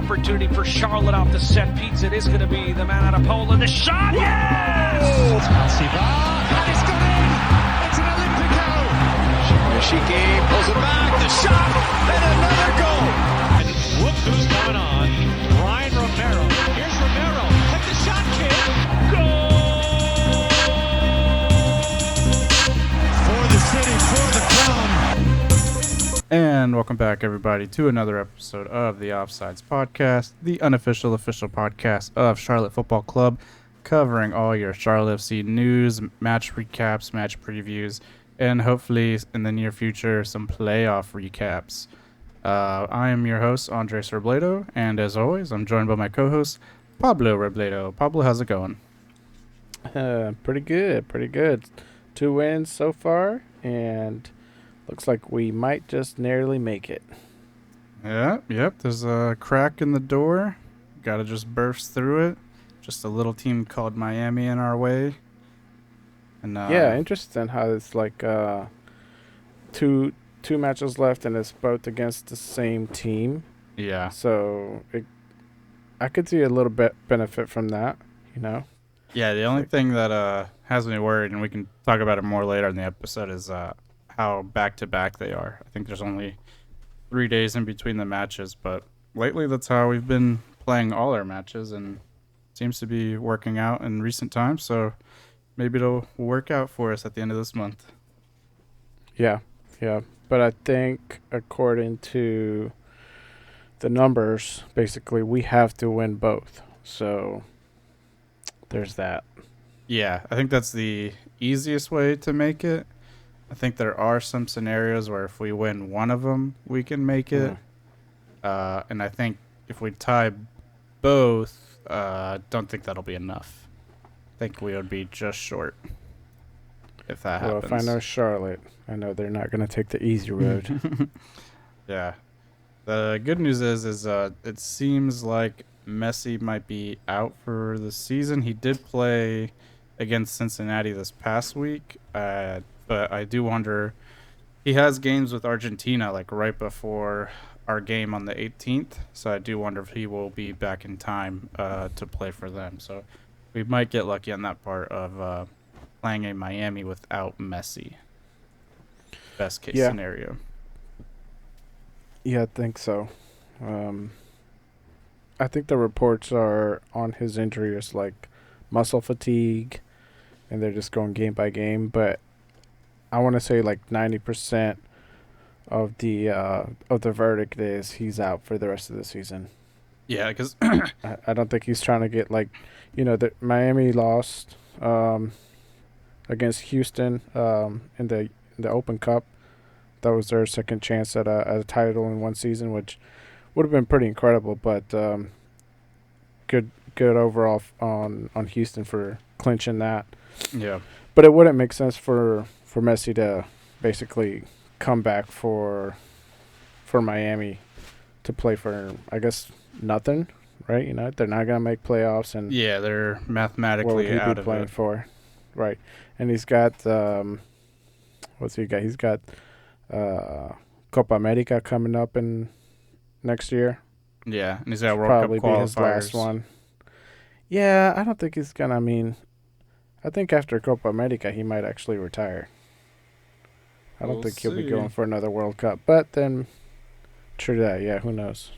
opportunity for Charlotte off the set piece. It is going to be the man out of Poland. The shot, yes! And it's gone in. It's an Olympico. Yoshiki pulls it back. The shot and another goal. And look who's coming on. Ryan Romero. Here's Romero. Hit the shot, kid. Goal! For the city, for the crown. And welcome back, everybody, to another episode of the Offsides Podcast, the unofficial official podcast of Charlotte Football Club, covering all your Charlotte FC news, match recaps, match previews, and hopefully in the near future, some playoff recaps. I am your host, Andres Robledo, and as always, I'm joined by my co-host, Pablo Robledo. Pablo, how's it going? Pretty good. 2 wins so far, and looks like we might just narrowly make it. Yep. There's a crack in the door. Gotta just burst through it. Just a little team called Miami in our way. And Yeah, interesting how it's like two matches left, and it's both against the same team. Yeah. So I could see a little bit benefit from that, you know. Yeah, the only thing that has me worried, and we can talk about it more later in the episode, is how back-to-back they are. I think there's only 3 days in between the matches, but lately that's how we've been playing all our matches, and seems to be working out in recent times, so maybe it'll work out for us at the end of this month. Yeah. But I think according to the numbers, basically we have to win both. So there's that. Yeah, I think that's the easiest way to make it. I think there are some scenarios where if we win one of them, we can make it. And I think if we tie both, don't think that'll be enough. I think we would be just short if that happens. Well, if I know Charlotte, I know they're not going to take the easy road. Yeah. The good news is it seems like Messi might be out for the season. He did play against Cincinnati this past week, but I do wonder, he has games with Argentina like right before our game on the 18th, so I do wonder if he will be back in time to play for them. So we might get lucky on that part of playing a Miami without Messi. Best case scenario. Yeah, I think so. I think the reports are on his injury is like muscle fatigue, and they're just going game by game. But I want to say like 90% of the verdict is he's out for the rest of the season. Yeah, because I don't think he's trying to get like, the Miami lost against Houston in the Open Cup. That was their second chance at a title in one season, which would have been pretty incredible. But good overall on Houston for clinching that. Yeah. But it wouldn't make sense for Messi to basically come back for Miami to play for, I guess, nothing, right? They're not gonna make playoffs, and yeah, they're mathematically what would he out be of playing it. for, right? And he's got what's he got? He's got Copa America coming up in next year. Yeah, and he's got World Probably Cup be his last qualifiers. one. Yeah, I don't think he's gonna. I mean, I think after Copa America he might actually retire. I don't We'll think he'll be see. going for another World Cup. But then, true that. Yeah, who knows?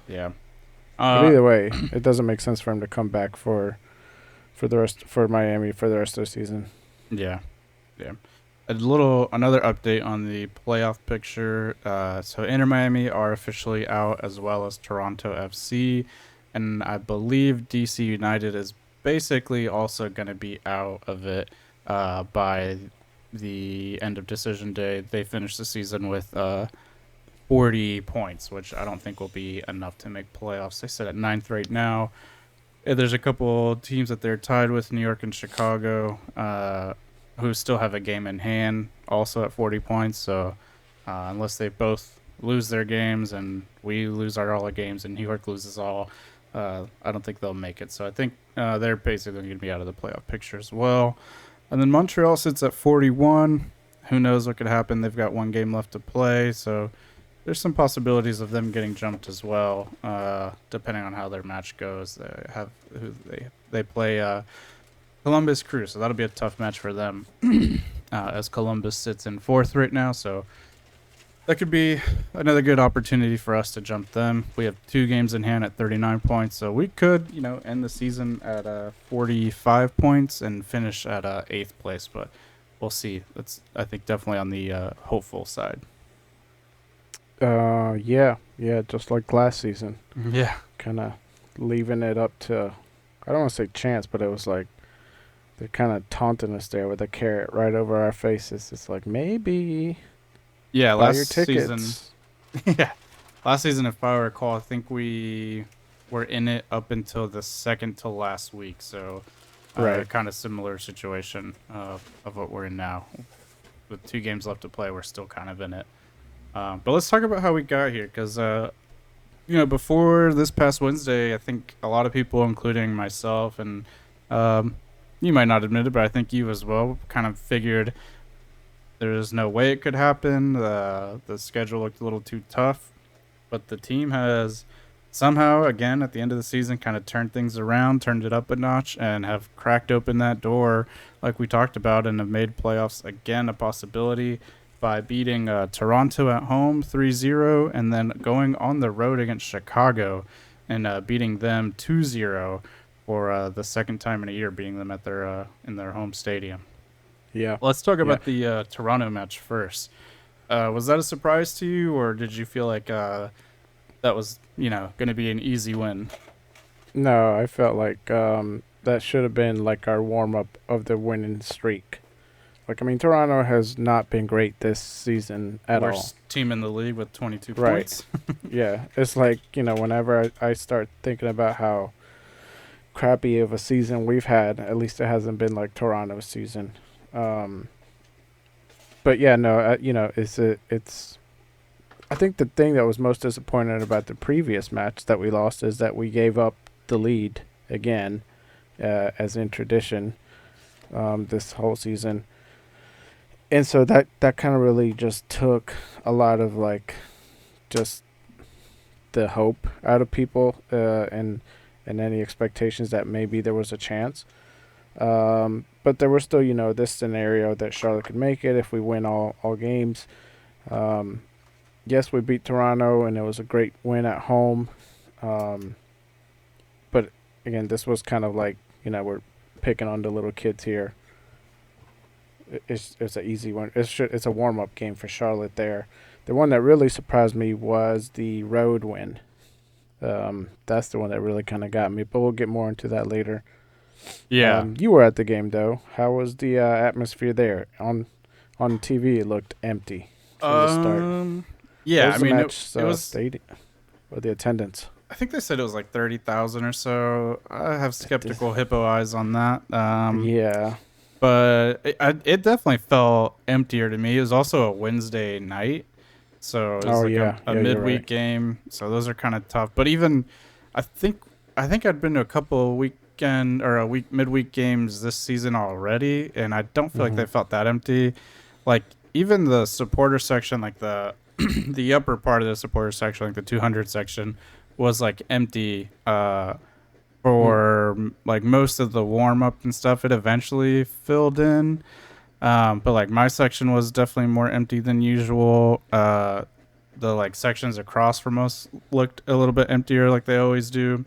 Yeah. But either way, it doesn't make sense for him to come back for Miami for the rest of the season. Yeah. Another update on the playoff picture. So Inter Miami are officially out, as well as Toronto FC, and I believe DC United is basically also going to be out of it by the end of decision day. They finished the season with 40 points, which I don't think will be enough to make playoffs. They sit at 9th right now. There's a couple teams that they're tied with, New York and Chicago, who still have a game in hand, also at 40 points. So unless they both lose their games and we lose all our games and New York loses all, I don't think they'll make it. So I think they're basically going to be out of the playoff picture as well. And then Montreal sits at 41. Who knows what could happen? They've got one game left to play, so there's some possibilities of them getting jumped as well, depending on how their match goes. They play Columbus Crew, so that'll be a tough match for them, as Columbus sits in 4th right now. So that could be another good opportunity for us to jump them. We have 2 games in hand at 39 points, so we could, end the season at 45 points and finish at 8th place. But we'll see. That's, I think, definitely on the hopeful side. Yeah, just like last season. Yeah. Kind of leaving it up to, I don't want to say chance, but it was like they're kind of taunting us there with a carrot right over our faces. It's like, maybe Yeah, buy your last season. tickets. Yeah. Last season, if I recall, I think we were in it up until the second to last week. So, Right. kind of similar situation of what we're in now. With 2 games left to play, we're still kind of in it. But let's talk about how we got here, because before this past Wednesday, I think a lot of people, including myself, and you might not admit it, but I think you as well, kind of figured there's no way it could happen. The schedule looked a little too tough, but the team has somehow, again, at the end of the season, kind of turned things around, turned it up a notch, and have cracked open that door like we talked about, and have made playoffs again a possibility by beating Toronto at home 3-0, and then going on the road against Chicago and beating them 2-0 for the second time in a year, beating them at their in their home stadium. Yeah. Let's talk about the Toronto match first. Was that a surprise to you, or did you feel like that was, going to be an easy win? No, I felt like that should have been like our warm-up of the winning streak. Like, I mean, Toronto has not been great this season at all. Worst team in the league with 22 Right. points. Yeah, it's like, whenever I start thinking about how crappy of a season we've had, at least it hasn't been like Toronto's season. But yeah, no, it's. I think the thing that was most disappointing about the previous match that we lost is that we gave up the lead again, as in tradition, this whole season. And so that kind of really just took a lot of like, just the hope out of people, and any expectations that maybe there was a chance. But there was still, this scenario that Charlotte could make it if we win all games. Yes, we beat Toronto, and it was a great win at home. But again, this was kind of like, we're picking on the little kids here. It's an easy one. It's a warm-up game for Charlotte there. The one that really surprised me was the road win. That's the one that really kind of got me, but we'll get more into that later. Yeah. You were at the game, though. How was the atmosphere there? On TV, it looked empty from the start. Yeah, What was the match, it was. stadium, or the attendance. I think they said it was like 30,000 or so. I have skeptical hippo eyes on that. Yeah. But it definitely felt emptier to me. It was also a Wednesday night, so it was a you're midweek right. game. So those are kind of tough. But even, I think I'd been to a couple midweek games this season already, and I don't feel like they felt that empty. Like even the supporter section, like the the upper part of the supporter section, like the 200 section, was like empty. For like most of the warm up and stuff, it eventually filled in. But like my section was definitely more empty than usual. The like sections across from us looked a little bit emptier, like they always do.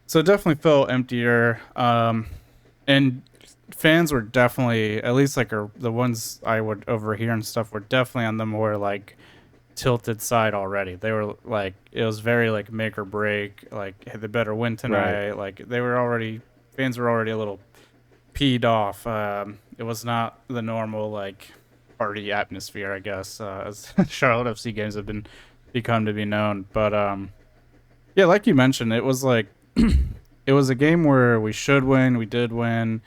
So it definitely felt emptier. And fans were definitely, at least like the ones I would overhear and stuff, were definitely on the more like tilted side already. They were like, it was very like make or break, like, hey, they better win tonight. Right. Like fans were already a little peed off. It was not the normal like party atmosphere, I guess, as Charlotte FC games have become to be known. But yeah, like you mentioned, it was like it was a game where we should win, we did win.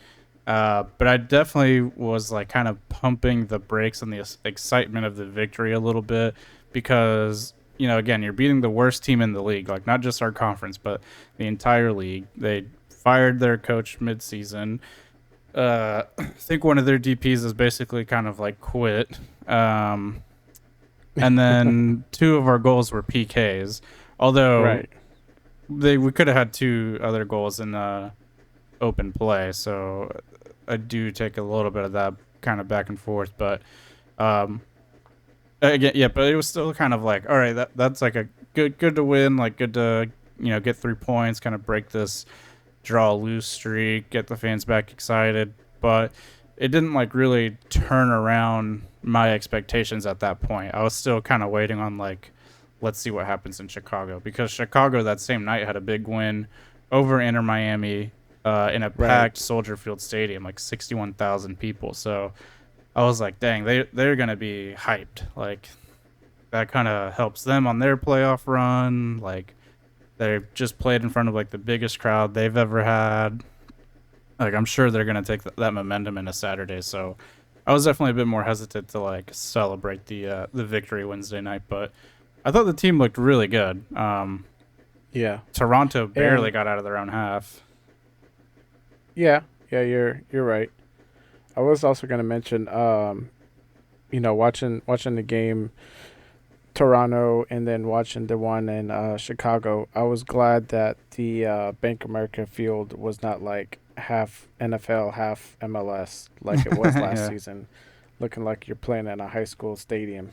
But I definitely was like kind of pumping the brakes on the excitement of the victory a little bit, because, again, you're beating the worst team in the league, like not just our conference, but the entire league. They fired their coach midseason. I think one of their DPs is basically kind of like quit. and then 2 of our goals were PKs. Although Right. we could have had 2 other goals in open play, so I do take a little bit of that kind of back and forth. But again, yeah, but it was still kind of like, all right, that's like a good to win, like good to get 3 points, kind of break this draw loose streak, get the fans back excited. But it didn't like really turn around my expectations at that point. I was still kind of waiting on like, let's see what happens in Chicago, because Chicago that same night had a big win over Inter Miami in a packed Soldier Field Stadium, like 61,000 people. So I was like, dang, they're gonna be hyped. Like that kind of helps them on their playoff run. Like they just played in front of like the biggest crowd they've ever had. Like I'm sure they're gonna take that momentum into Saturday. So I was definitely a bit more hesitant to like celebrate the victory Wednesday night, but I thought the team looked really good. Yeah. Toronto barely got out of their own half. Yeah, you're right. I was also going to mention, watching the game, Toronto, and then watching the one in Chicago. I was glad that the Bank of America field was not like half NFL, half MLS like it was last season, looking like you're playing in a high school stadium.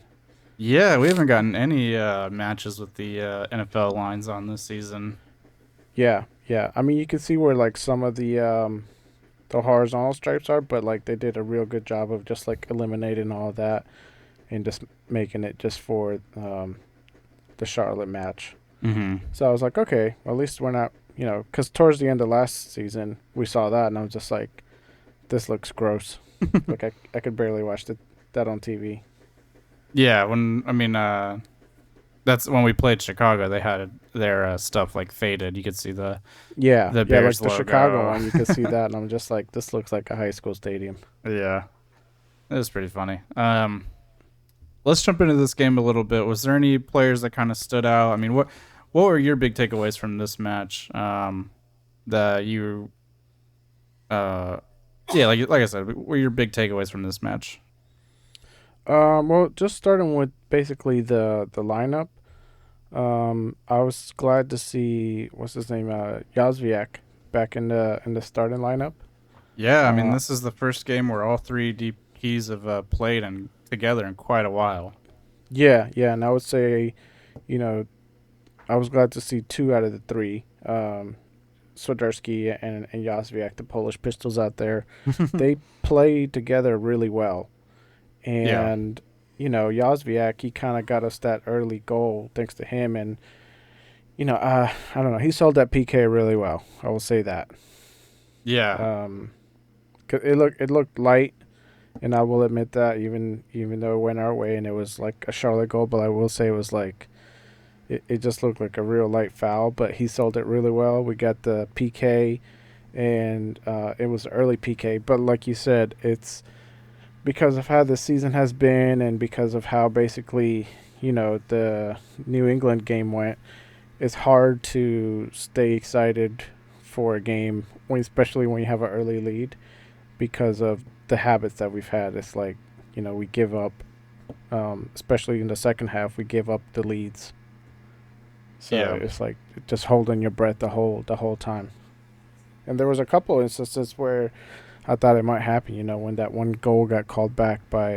Yeah, we haven't gotten any matches with the NFL lines on this season. Yeah. I mean, you can see where like some of the horizontal stripes are, but like they did a real good job of just like eliminating all of that and just making it just for the Charlotte match. Mm-hmm. So I was like, okay, well, at least we're not, because towards the end of last season we saw that, and I was just like, this looks gross. Like I could barely watch that on TV. Yeah, that's when we played Chicago. They had their stuff like faded. You could see the Bears like the logo. Chicago one. You could see that, and I'm just like, this looks like a high school stadium. Yeah, it was pretty funny. Let's jump into this game a little bit. Was there any players that kind of stood out? I mean, what were your big takeaways from this match? That you, like I said, what were your big takeaways from this match? Well, just starting with basically the lineup. I was glad to see what's his name, Yazviak, back in the starting lineup. Yeah, I mean, this is the first game where all 3 DPs have played together in quite a while. Yeah, and I would say, I was glad to see 2 out of the 3, Swiderski and Yazviak, the Polish pistols out there. They played together really well. And, Yazviak, he kind of got us that early goal thanks to him. And, I don't know. He sold that PK really well. I will say that. Yeah. 'Cause it looked light, and I will admit that even though it went our way and it was like a Charlotte goal, but I will say it was like it just looked like a real light foul. But he sold it really well. We got the PK, and it was early PK. But like you said, it's because of how the season has been and because of how basically, the New England game went, it's hard to stay excited for a game, especially when you have an early lead, because of the habits that we've had. It's like, we give up, especially in the second half, we give up the leads. So it's like just holding your breath the whole time. And there was a couple instances where I thought it might happen, when that one goal got called back by,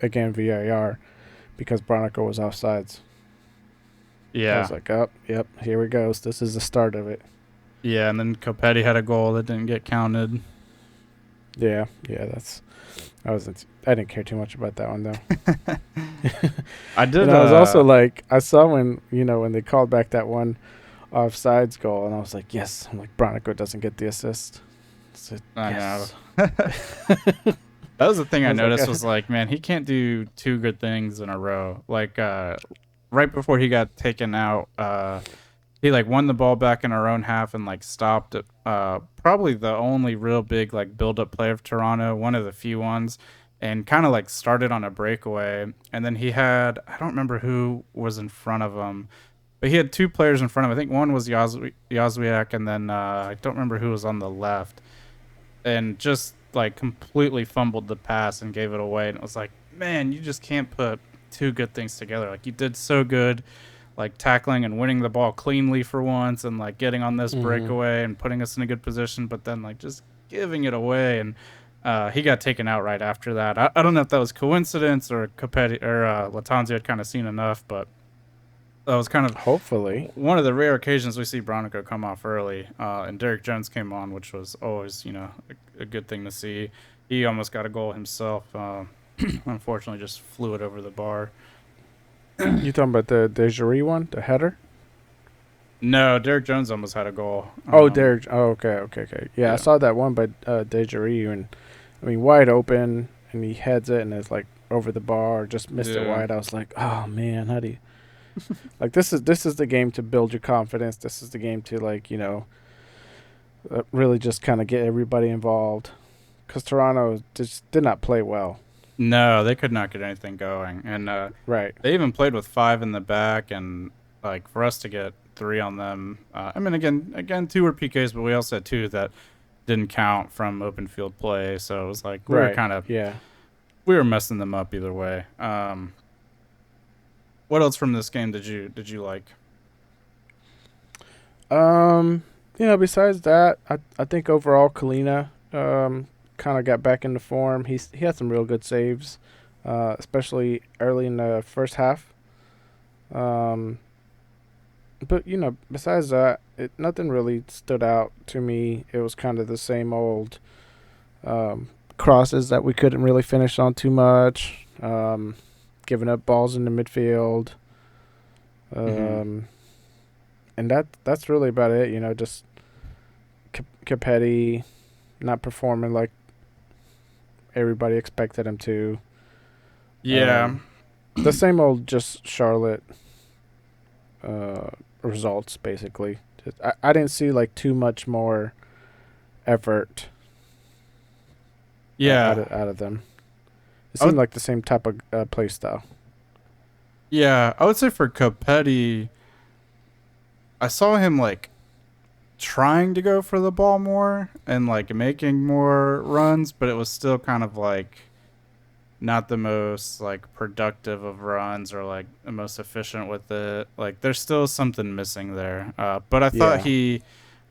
again, VAR, because Bronico was offsides. Yeah. I was like, oh, yep, here we go. This is the start of it. Yeah, and then Copetti had a goal that didn't get counted. Yeah, I didn't care too much about that one, though. I did. I was also like, I saw when they called back that one offsides goal, and I was like, yes. I'm like, Bronico doesn't get the assist. I yes. know. That was the thing I noticed like, was like, man, he can't do 2 good things in a row. Like, right before he got taken out, he like won the ball back in our own half and like stopped it. Probably the only real big like build-up play of Toronto, one of the few ones, and kind of like started on a breakaway. And then he had, I don't remember who was in front of him, but he had 2 players in front of him. I think one was Yazwiak, and then I don't remember who was on the left. And just like completely fumbled the pass and gave it away. And it was like, man, you just can't put two good things together. Like, you did so good, like tackling and winning the ball cleanly for once, and like getting on this breakaway and putting us in a good position, but then like just giving it away. And he got taken out right after that. I don't know if that was coincidence or Capetti or Latanzio had kind of seen enough, but that was kind of Hopefully one of the rare occasions we see Bronico come off early. And Derek Jones came on, which was always, a good thing to see. He almost got a goal himself. Unfortunately, just flew it over the bar. you talking about the Desiree one, the header? No, Derek Jones almost had a goal. Derek. Oh, okay. Yeah, I saw that one by Desiree, and I mean wide open, and he heads it, and it's like over the bar, just missed it wide. I was like, oh man, how do you? Like this is the game to build your confidence. This is the game to really just kind of get everybody involved, because Toronto just did not play well. No, they could not get anything going, and Right. they even played with 5 in the back, and like for us to get 3 on them. I mean, again, 2 were PKs, but we also had 2 that didn't count from open field play. So it was like we were messing them up either way. What else from this game did you like? Besides that, I think overall Kalina kind of got back into form. He had some real good saves, especially early in the first half. But besides that, nothing really stood out to me. It was kind of the same old crosses that we couldn't really finish on too much. Giving up balls in the midfield. And that's really about it. Just Capetti not performing like everybody expected him to. Yeah. The same old just Charlotte results, basically. I didn't see like too much more effort out of them. It seemed like the same type of play style. Yeah, I would say for Capetti, I saw him like trying to go for the ball more and like making more runs, but it was still kind of like not the most like productive of runs or like the most efficient with it. Like there's still something missing there. But I thought he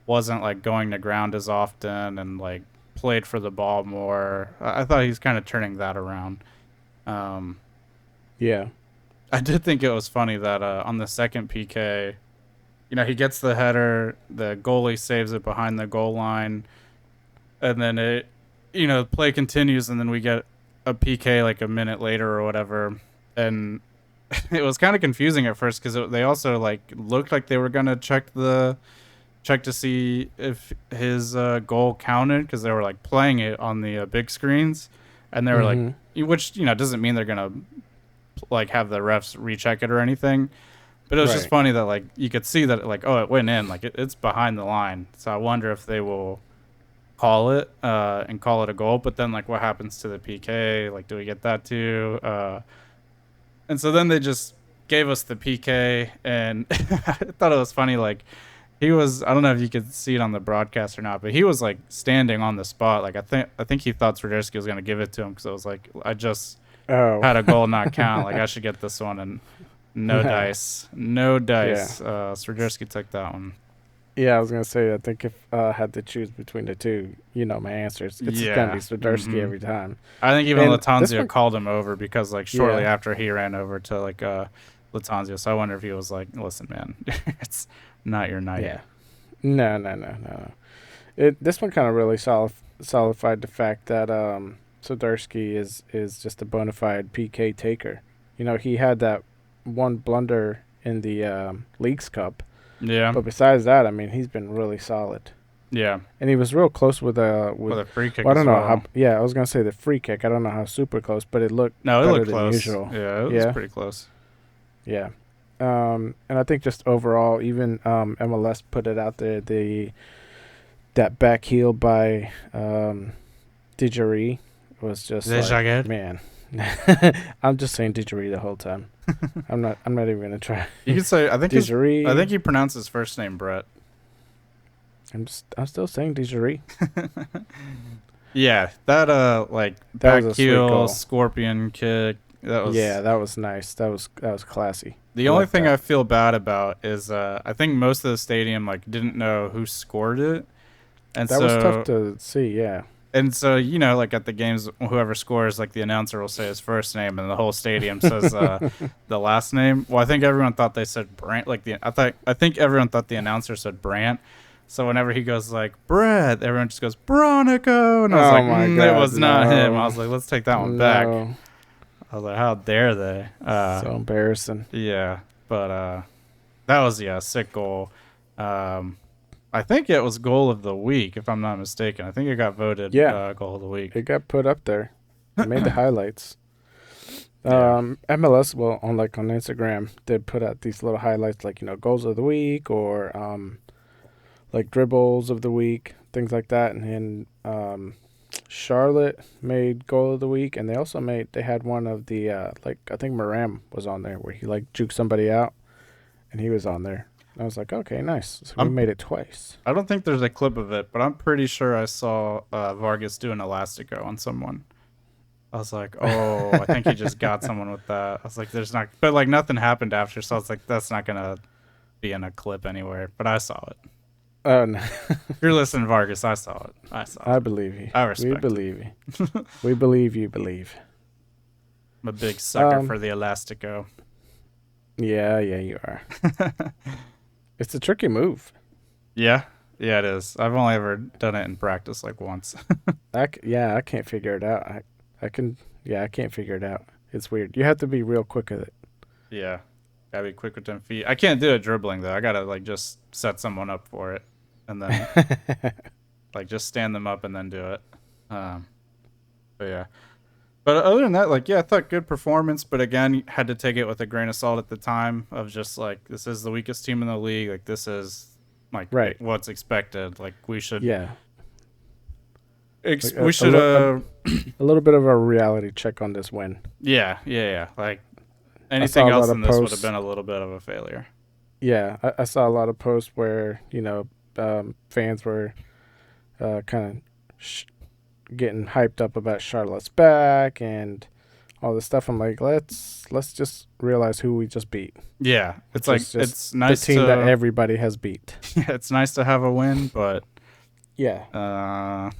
wasn't like going to ground as often and like played for the ball more. I thought he's kind of turning that around. Yeah. I did think it was funny that on the second PK, he gets the header, the goalie saves it behind the goal line, and then it, play continues, and then we get a PK like a minute later or whatever, and it was kind of confusing at first because they also like looked like they were gonna check to see if his goal counted because they were like playing it on the big screens, and they were like, which doesn't mean they're gonna like have the refs recheck it or anything, but it was just funny that like you could see that like it went in, like it's behind the line. So I wonder if they will call it and call it a goal, but then like what happens to the PK? Like do we get that too? And so then they just gave us the PK, and I thought it was funny. Like he was, I don't know if you could see it on the broadcast or not, but he was like standing on the spot. Like I think he thought Swiderski was gonna give it to him because it was like I just had a goal not count. Like I should get this one, and no dice. Swiderski took that one. Yeah, I was gonna say. I think if I had to choose between the two, my answer it's gonna be Swiderski every time. I think even Latanzio called him over because like shortly after he ran over to like Latanzio. So I wonder if he was like, "Listen, man, it's not your night." Yeah. No. This one kind of really solidified the fact that Swiderski is just a bona fide PK taker. He had that one blunder in the Leagues Cup. Yeah. But besides that, I mean, he's been really solid. Yeah. And he was real close with a free kick. I don't know how. Yeah, I was gonna say the free kick. I don't know how super close, but it looked better than usual. Yeah, it was pretty close. Yeah. And I think just overall, even MLS put it out there. That back heel by Didgerie was just like, man. I'm just saying Didgerie the whole time. I'm not even gonna try. You could say I think Didgerie. I think he pronounced his first name Brett. I'm still saying Didgerie. Yeah, that that back was a heel sweet goal. scorpion kick. That was that was nice. That was classy. the I only like thing that. I feel bad about is I think most of the stadium like didn't know who scored it, and That so was tough to see. Yeah. and so like at the games, whoever scores, like the announcer will say his first name, and the whole stadium says the last name. Well, I think everyone thought they said Brant. I think everyone thought the announcer said Brant. So whenever he goes like Brett, everyone just goes Bronico, and I was Oh like, my it God, was not him. no. I was like, let's take that one back. No. I was like, how dare they? So embarrassing. Yeah, but that was a sick goal. I think it was goal of the week, if I'm not mistaken. I think it got voted goal of the week. It got put up there. It made the highlights. Yeah. MLS, well, on Instagram, did put out these little highlights, like goals of the week or like dribbles of the week, things like that. And Charlotte made goal of the week, and they had one of the I think Moran was on there where he like juked somebody out, and he was on there. I was like, okay, nice. So we made it twice. I don't think there's a clip of it, but I'm pretty sure I saw Vargas do an elastico on someone. I was like, oh, I think he just got someone with that. I was like, there's not, but like nothing happened after, so I was like, that's not gonna be in a clip anywhere. But I saw it. Oh no. If you're listening, Vargas, I saw it. I believe you. I respect We believe you. We believe you believe. I'm a big sucker for the elastico. Yeah, you are. It's a tricky move. Yeah, it is. I've only ever done it in practice like once. I can't figure it out. I can't figure it out. It's weird. You have to be real quick with it. Yeah, gotta be quick with 10 feet. I can't do it dribbling though. I gotta like just set someone up for it, and then like just stand them up and then do it. But yeah. But other than that, I thought good performance. But again, had to take it with a grain of salt at the time of just like, this is the weakest team in the league. Like, this is like right. what's expected. Like, we should. Yeah. We should. A little bit of a reality check on this win. Yeah. Like, anything else than this would have been a little bit of a failure. Yeah. I saw a lot of posts where, fans were kind of getting hyped up about Charlotte's back and all this stuff. I'm like, let's just realize who we just beat. Yeah, it's like it's nice the team that everybody has beat. Yeah, it's nice to have a win, but yeah,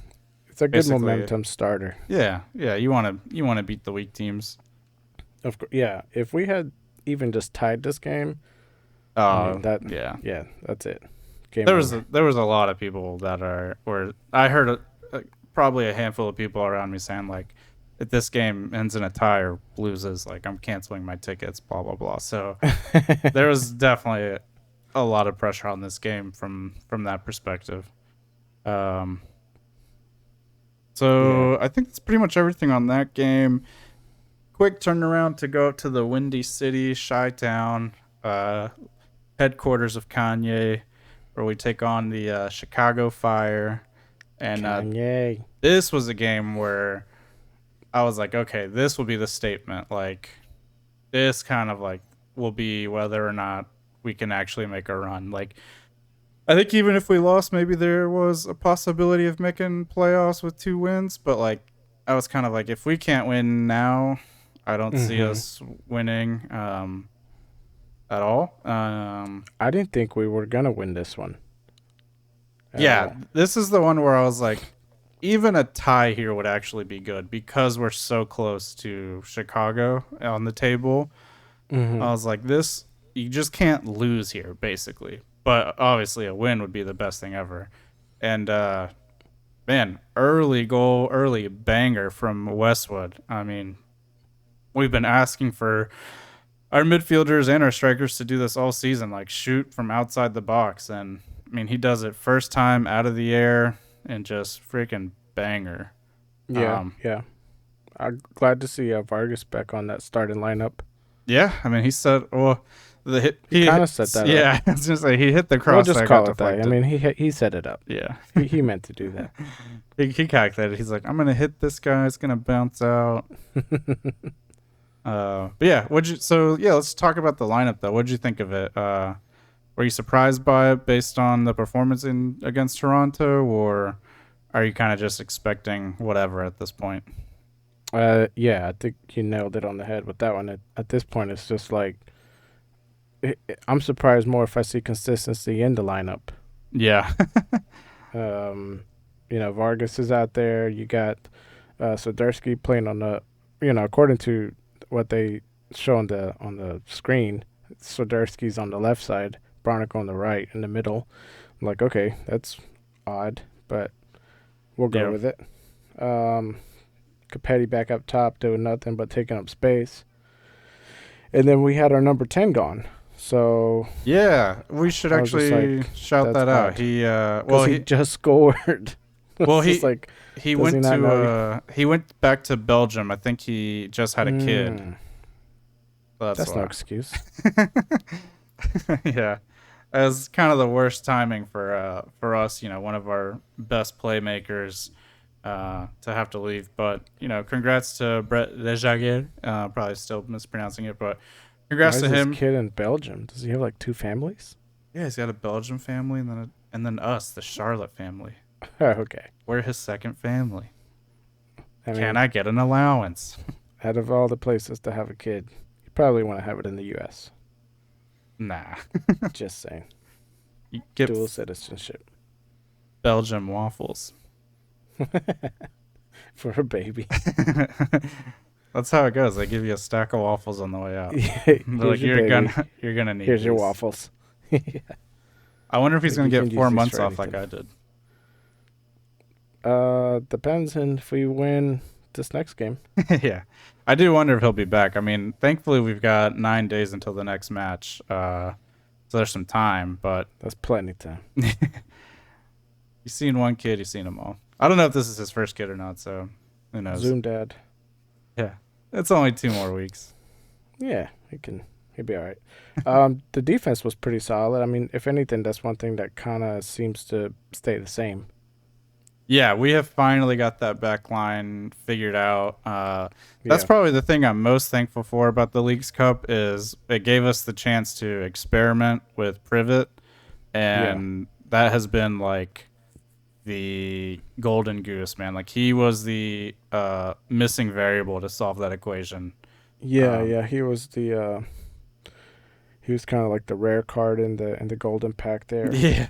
it's a good momentum starter. Yeah, you want to beat the weak teams. Of course, yeah. If we had even just tied this game, that's it. There was a lot of people I heard probably a handful of people around me saying like, if this game ends in a tie or loses, like I'm canceling my tickets, blah blah blah. So there was definitely a lot of pressure on this game from that perspective. I think that's pretty much everything on that game. Quick turnaround to go up to the Windy City, Chi-Town, headquarters of Kanye, where we take on the Chicago Fire. And this was a game where I was like, okay, this will be the statement. Like, this kind of like will be whether or not we can actually make a run. Like, I think even if we lost, maybe there was a possibility of making playoffs with 2 wins. But like, I was kind of like, if we can't win now, I don't see us winning at all. I didn't think we were gonna win this one. This is the one where I was like, even a tie here would actually be good because we're so close to Chicago on the table. I was like, this, you just can't lose here, basically. But obviously a win would be the best thing ever. And, man, early banger from Westwood. I mean, we've been asking for our midfielders and our strikers to do this all season, like shoot from outside the box. And, I mean, he does it first time out of the air and just freaking banger. Yeah. I'm glad to see Vargas back on that starting lineup. Yeah, I mean, he said, well, he kind of set that up. Yeah, I was going to say, he hit the cross. We'll just call it that. I mean, he set it up. Yeah. he meant to do that. He calculated. He's like, I'm going to hit this guy. It's going to bounce out. But yeah, let's talk about the lineup, though. What'd you think of it? Were you surprised by it based on the performance against Toronto, or are you kind of just expecting whatever at this point? Yeah, I think you nailed it on the head with that one. At this point, it's just like I'm surprised more if I see consistency in the lineup. Yeah. Um, Vargas is out there. You got Soderski playing on the, according to what they show on the screen, Soderski's on the left side, Bronick on the right, in the middle. I'm like, okay, that's odd, but we'll go Yeah. with it. Capetti back up top doing nothing but taking up space. And then we had our number 10 gone. So Yeah, we should I was just actually like, shout that's that out. odd. He because he just scored. well, It's just like, he does he went not know? to he went back to Belgium. I think he just had a kid. That's no why. excuse. Yeah. It was kind of the worst timing for us, one of our best playmakers to have to leave. But, congrats to Brett Lejaguer. Probably still mispronouncing it, but Why congrats is to this him. kid in Belgium? Does he have like 2 families? Yeah, he's got a Belgian family and then us, the Charlotte family. Okay. We're his second family. I mean, Can I get an allowance? out of all the places to have a kid, you probably want to have it in the U.S. Nah. Just saying. You get Dual citizenship Belgian waffles. for a baby. That's how it goes. They give you a stack of waffles on the way out. Here's They're like, your baby. you're gonna need Here's your these." waffles. I wonder if he's Like, gonna you get can 4 use these months for off like anything. I did. Depends on if we win this next game. Yeah, I do wonder if he'll be back. I mean, thankfully we've got 9 days until the next match, so there's some time. But That's plenty of time. you've seen one kid, you've seen them all. I don't know if this is his first kid or not, so who knows? Zoom dad. Yeah, it's only 2 more weeks. Yeah, he'll be all right. The defense was pretty solid. I mean, if anything, that's one thing that kind of seems to stay the same. Yeah, we have finally got that back line figured out. That's Yeah. probably the thing I'm most thankful for about the Leagues Cup is it gave us the chance to experiment with Privet, and that has been like the golden goose, man. Like he was the missing variable to solve that equation. Yeah, he was he was kind of like the rare card in the golden pack there. Yeah,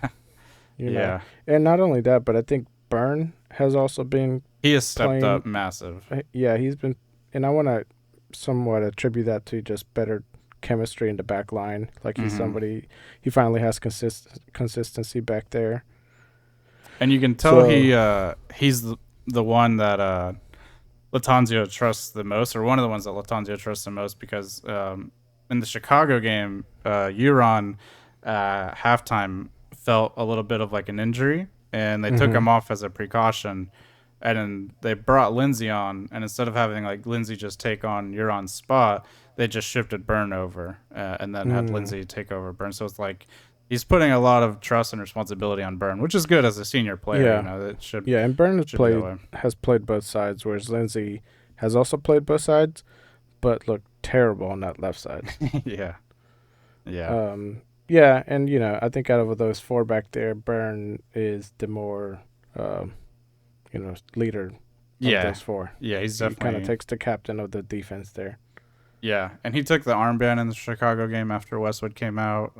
You know. yeah. And not only that, but I think Byrne has also been He has stepped playing- up massive. yeah, he's been, and I want to somewhat attribute that to just better chemistry in the back line. Like he's somebody, he finally has consistency back there. And you can tell So- he's the one that Latanzio trusts the most, or one of the ones that Latanzio trusts the most, because in the Chicago game, Euron halftime felt a little bit of like an injury, and they took him off as a precaution. And then they brought Lindsay on, and instead of having like Lindsay just take on Euron's spot, they just shifted Byrne over, and then had Lindsay take over Byrne. So it's like he's putting a lot of trust and responsibility on Byrne, which is good as a senior player. Yeah. You know, that should. Yeah, and Byrne Should be that way. has played both sides, whereas Lindsay has also played both sides, but looked terrible on that left side. Yeah. Yeah. Yeah, and I think out of those 4 back there, Byrne is the more, leader of Yeah. those 4. Yeah, he's He kind definitely. of takes the captain of the defense there. Yeah, and he took the armband in the Chicago game after Westwood came out.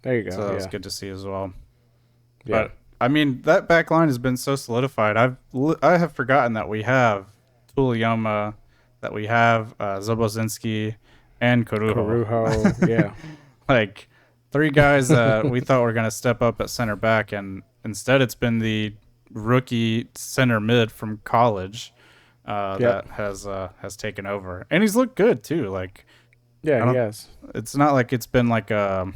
There you go. So that was yeah. good to see as well. Yeah. But I mean, that back line has been so solidified. I have forgotten that we have Tulioma, that we have Zobozinski, and Corujo. Corujo, yeah. Like 3 guys that we thought were going to step up at center back, and instead it's been the rookie center mid from college that has taken over, and he's looked good too. Like Yeah, he has. it's not like it's been like a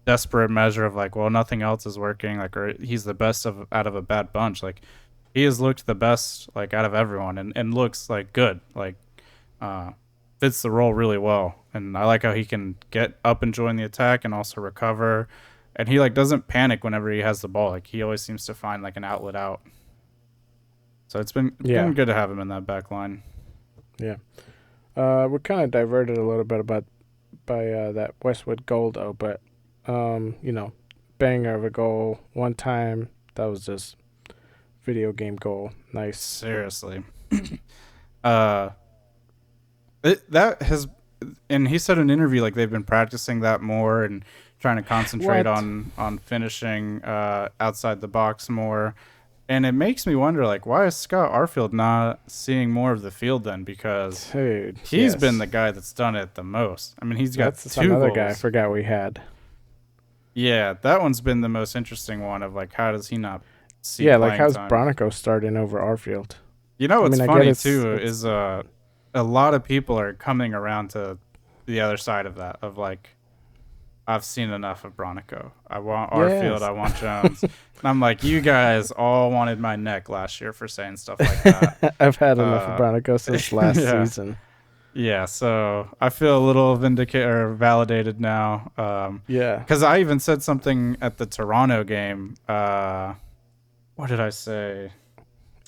desperate measure of like, well, nothing else is working, like, or he's the best out of a bad bunch. Like he has looked the best like out of everyone, and looks like good, like fits the role really well. And I like how he can get up and join the attack and also recover, and he like doesn't panic whenever he has the ball. Like he always seems to find like an outlet out. So it's been good to have him in that back line. Yeah. We're kind of diverted a little bit by that Westwood goal, though. But, banger of a goal. One time, that was just video game goal. Nice. Seriously. uh, that has, and he said in an interview like they've been practicing that more and trying to concentrate What? on finishing outside the box more. And it makes me wonder, like, why is Scott Arfield not seeing more of the field then? Because Dude, he's yes. been the guy that's done it the most. I mean, he's got That's two another goals. guy I forgot we had. Yeah, that one's been the most interesting one of like, how does he not see Yeah, like playing how's time? Bronico starting over Arfield? You know I what's mean, I get funny it's- too it's- is a lot of people are coming around to the other side of that of like, I've seen enough of Bronico. I want Arfield. Yes. I want Jones. And I'm like, you guys all wanted my neck last year for saying stuff like that. I've had enough of Bronico since last yeah. season. Yeah, so I feel a little vindicated or validated now. Yeah. Because I even said something at the Toronto game. What did I say?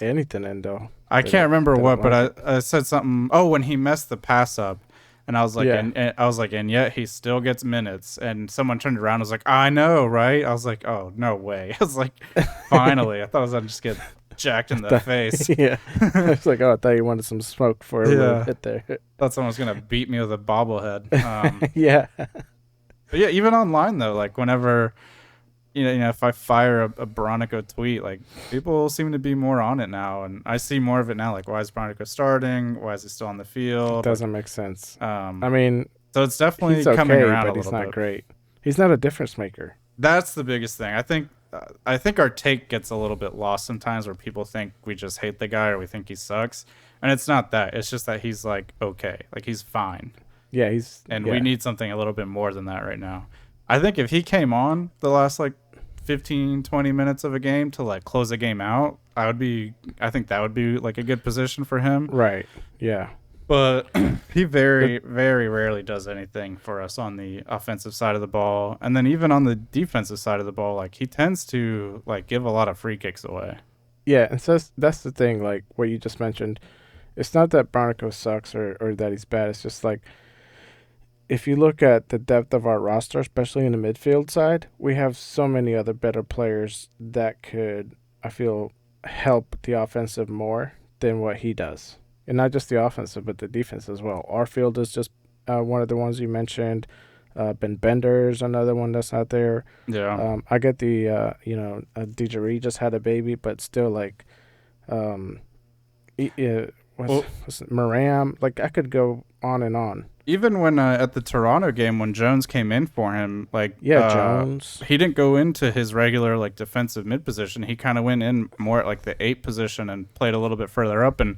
Anything, Endo. I can't remember didn't what, but like I said something. Oh, when he messed the pass up, and I was like, Yeah. and I was like, and yet he still gets minutes. And someone turned around, and was like, I know, right? I was like, oh no way. I was like, finally, I thought I was gonna just get jacked in the face. Yeah. I was like, oh, I thought you wanted some smoke for a little Yeah. bit there. Thought someone was gonna beat me with a bobblehead. Yeah. But yeah, even online though, like whenever, you know, if I fire a Bronico tweet, like people seem to be more on it now, and I see more of it now. Like, why is Bronico starting? Why is he still on the field? It doesn't make sense. I mean, so it's definitely he's okay, coming around but a he's little not bit. great. He's not a difference maker. That's the biggest thing. I think our take gets a little bit lost sometimes, where people think we just hate the guy or we think he sucks, and it's not that. It's just that he's like okay, like he's fine. Yeah, And yeah. we need something a little bit more than that right now. I think if he came on the last like 15, 20 minutes of a game to like close a game out, I think that would be like a good position for him. Right. Yeah. But he very, very rarely does anything for us on the offensive side of the ball. And then even on the defensive side of the ball, like he tends to like give a lot of free kicks away. Yeah, and so that's the thing, like what you just mentioned. It's not that Bronico sucks or that he's bad. It's just like if you look at the depth of our roster, especially in the midfield side, we have so many other better players that could, I feel, help the offensive more than what he does. And not just the offensive, but the defense as well. Arfield is just one of the ones you mentioned. Ben Bender's another one that's not there. Yeah. I get the, Didgerie just had a baby, but still, like, what's Maram? Like, I could go on and on. Even when at the Toronto game, when Jones came in for him, like Jones, he didn't go into his regular like defensive mid position. He kind of went in more at like the 8 position and played a little bit further up. And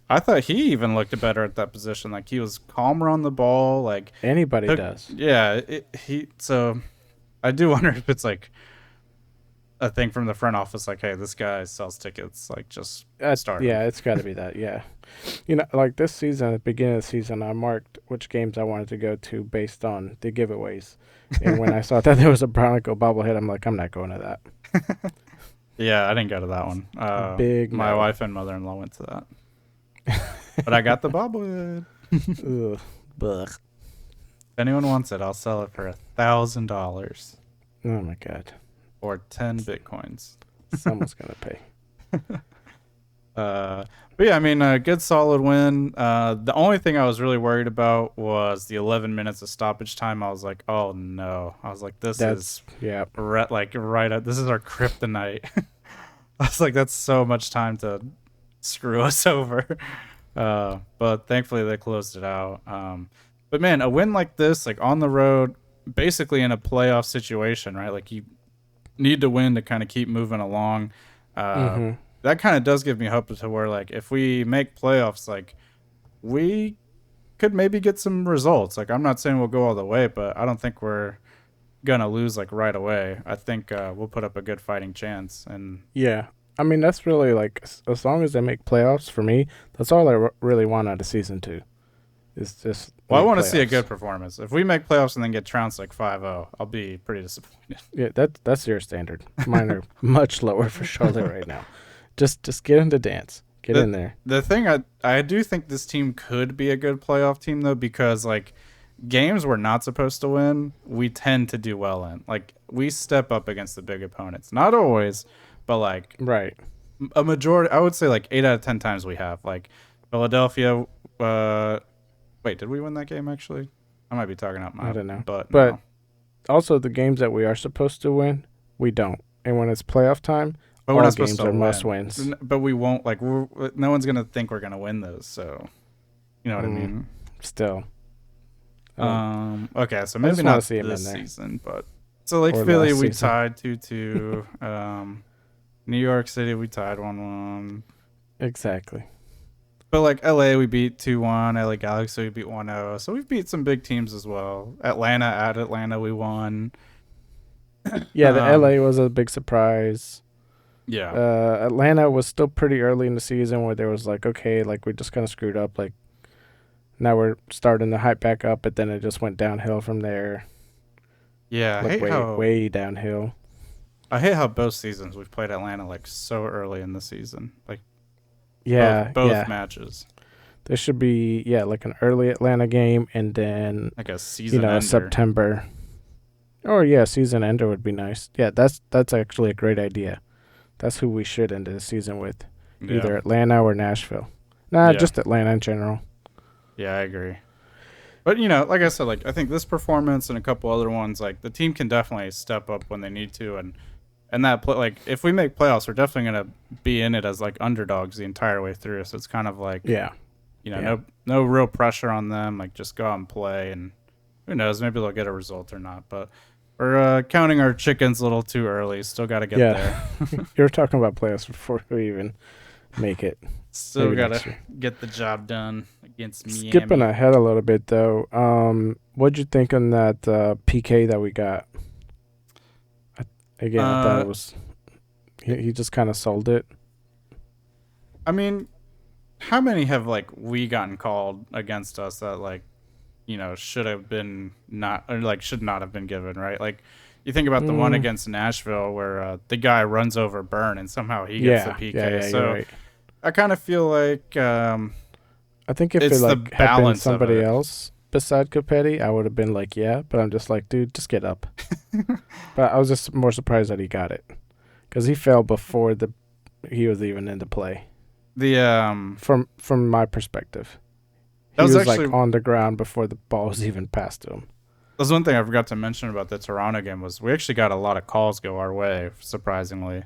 I thought he even looked better at that position. Like he was calmer on the ball. Like anybody does. Yeah. So I do wonder if it's like a thing from the front office, like, hey, this guy sells tickets. Like just start. Yeah, it's got to be that. Yeah. Like this season, at the beginning of the season, I marked which games I wanted to go to based on the giveaways. And when I saw that there was a Bronico bobblehead, I'm like, I'm not going to that. Yeah, I didn't go to that one. My wife and mother-in-law went to that. But I got the bobblehead. Ugh. Blech. If anyone wants it, I'll sell it for $1,000 Oh my God. or 10 Bitcoins. Someone's going to pay. But yeah, I mean, a good solid win. The only thing I was really worried about was the 11 minutes of stoppage time. I was like, oh no. I was like, this is yeah. right at, this is our kryptonite. I was like, that's so much time to screw us over. But thankfully they closed it out. But man, a win like this, like on the road, basically in a playoff situation, right? Like you need to win to kind of keep moving along. That kind of does give me hope to where, like, if we make playoffs, like, we could maybe get some results. Like, I'm not saying we'll go all the way, but I don't think we're gonna lose like right away. I think we'll put up a good fighting chance. And yeah, I mean that's really like as long as they make playoffs for me, that's all I really want out of season 2. Is just I want to see a good performance. If we make playoffs and then get trounced like 5-0, I'll be pretty disappointed. Yeah, that's your standard. Mine are much lower for Charlotte right now. Just get into dance. Get in there. The thing I do think this team could be a good playoff team though, because like games we're not supposed to win, we tend to do well in. Like we step up against the big opponents. Not always, but like Right. a majority, I would say like 8 out of 10 times we have. Like Philadelphia. Wait, did we win that game actually? I might be talking out my I don't know. butt. But No. also, the games that we are supposed to win, we don't. And when it's playoff time, But we're all not supposed games to are win. must-wins. But we won't like. No one's gonna think we're gonna win those. So, you know what I mean. Still. Okay, so just maybe wanna not see him this in there. season, but so like Or Philly, last we season. tied 2-2. New York City, we tied 1-1. Exactly. But like LA, we beat 2-1. LA Galaxy, we beat 1-0. So we've beat some big teams as well. At Atlanta, we won. Yeah, the Um, LA was a big surprise. Yeah, Atlanta was still pretty early in the season where there was like, okay, like we just kind of screwed up. Like now we're starting to hype back up, but then it just went downhill from there. yeah. Like way downhill. I hate how both seasons we've played Atlanta like so early in the season, like Yeah, both matches, There should be like an early Atlanta game and then like a season a ender. September. Or season ender would be nice. Yeah, that's actually a great idea. That's who we should end the season with. Yeah. Either Atlanta or Nashville. Nah, Yeah. just Atlanta in general. Yeah, I agree. But like I said, like I think this performance and a couple other ones, like the team can definitely step up when they need to, and that like if we make playoffs, we're definitely gonna be in it as like underdogs the entire way through. So it's kind of like no real pressure on them. Like just go out and play, and who knows, maybe they'll get a result or not. But we're counting our chickens a little too early. Still got to get there. You were talking about playoffs before we even make it. Still Maybe got next to year. get the job done against Miami. Skipping ahead a little bit though, what'd you think on that PK that we got? I thought it was he just kind of sold it. I mean, how many have like we gotten called against us that like should have been not or like should not have been given, right? Like you think about the one against Nashville where the guy runs over Byrne and somehow he gets the PK. Yeah, So you're right. I kind of feel like I think if it's it the had been balance of somebody it. else beside Copetti, I would have been like, yeah. But I'm just like, dude, just get up. But I was just more surprised that he got it because he fell before he was even into play. the From my perspective, he That was was actually- like on the ground before the ball was even passed to him. That's one thing I forgot to mention about the Toronto game was we actually got a lot of calls go our way, surprisingly.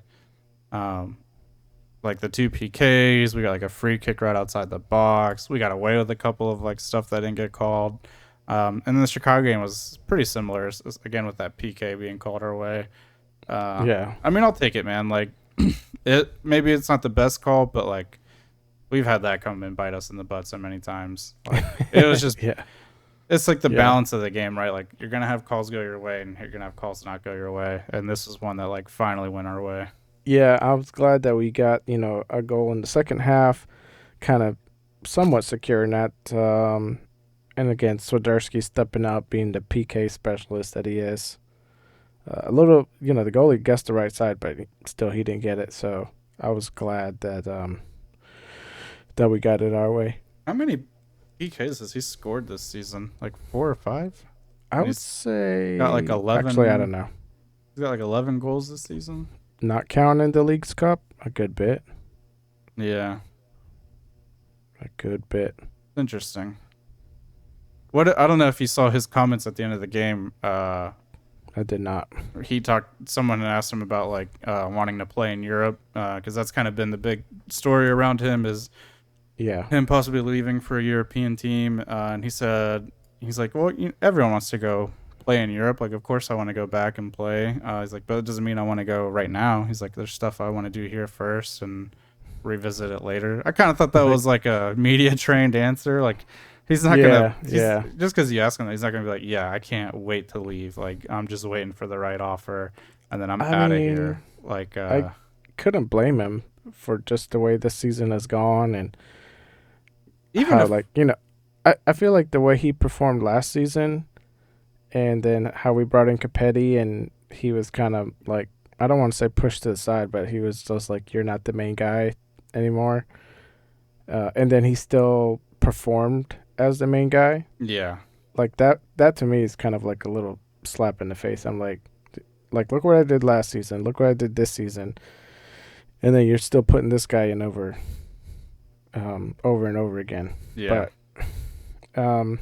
Like the 2 PKs, we got like a free kick right outside the box. We got away with a couple of like stuff that didn't get called. And then the Chicago game was pretty similar, again with that PK being called our way. Yeah. I mean, I'll take it, man. Like, maybe it's not the best call, but like, we've had that come and bite us in the butt so many times. Like, it was just, Yeah. it's like the Yeah. balance of the game, right? Like, you're gonna have calls go your way, and you're gonna have calls not go your way. And this is one that like finally went our way. Yeah, I was glad that we got, a goal in the second half, kind of somewhat securing that. And again, Swiderski stepping up, being the PK specialist that he is. A little, the goalie guessed the right side, but still he didn't get it. So I was glad that that we got it our way. How many PKs has he scored this season? Like 4 or 5? I would He's say got like 11. Actually, I don't know. He's got like 11 goals this season. Not counting the League's Cup, a good bit. Yeah, A good bit. interesting. What I don't know if you saw his comments at the end of the game. I did not. Someone had asked him about like wanting to play in Europe because that's kind of been the big story around him is Yeah. him possibly leaving for a European team. And he's like, well, everyone wants to go play in Europe. Like, of course I want to go back and play. He's like, but it doesn't mean I want to go right now. He's like, there's stuff I want to do here first and revisit it later. I kind of thought that was like a media trained answer. Like, he's not gonna. Just because you ask him, he's not gonna be like, yeah, I can't wait to leave. Like, I'm just waiting for the right offer, and then I'm out of here. Like, I couldn't blame him for just the way this season has gone, and even how, if, I feel like the way he performed last season, and then how we brought in Capetti, and he was kind of like, I don't want to say pushed to the side, but he was just like, you're not the main guy anymore. And then he still performed as the main guy. yeah, Like that to me is kind of like a little slap in the face. I'm like look what I did last season. Look what I did this season. And then you're still putting this guy in over over and over again. Yeah. But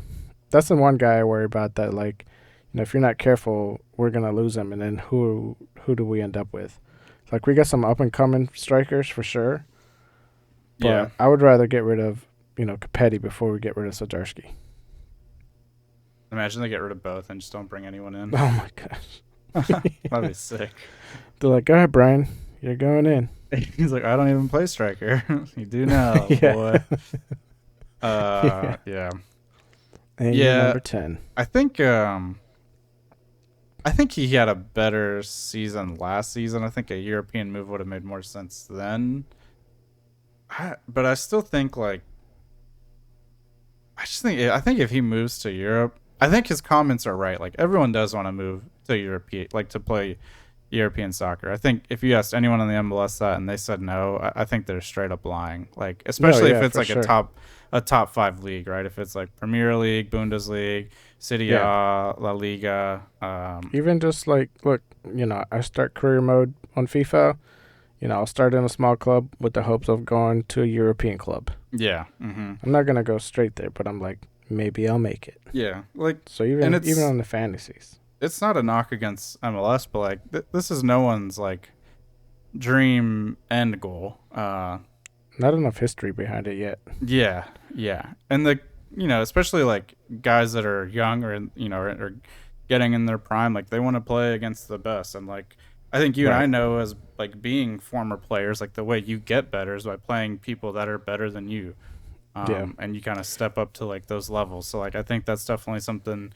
that's the one guy I worry about. That like, if you're not careful, we're gonna lose him, and then who do we end up with? Like we got some up and coming strikers for sure. But Yeah. I would rather get rid of Capetti before we get rid of Soderski. Imagine they get rid of both and just don't bring anyone in. Oh my gosh, That'd be sick. they're like, all right, Brian, you're going in. He's like, I don't even play striker. You do now, Yeah. boy. Yeah. And Yeah. you're number 10. I think he had a better season last season. I think a European move would have made more sense then. But I still think I think if he moves to Europe, I think his comments are right. Like everyone does want to move to European, like to play European soccer. I think if you asked anyone on the MLS that and they said no, I think they're straight up lying. Like especially if it's like sure. a top 5 league, right? If it's like Premier League, Bundesliga, Serie A, La Liga, Even just like, look, I start career mode on FIFA. I'll start in a small club with the hopes of going to a European club. yeah, mm-hmm. I'm not gonna go straight there, but I'm like, maybe I'll make it. Yeah, like So even on the fantasies. it's not a knock against MLS, but like this is no one's like dream end goal. Not enough history behind it yet. Yeah, and especially like guys that are young or are getting in their prime, like they want to play against the best, and like I think you and I know as like being former players, like the way you get better is by playing people that are better than you, and you kind of step up to like those levels. So like I think that's definitely something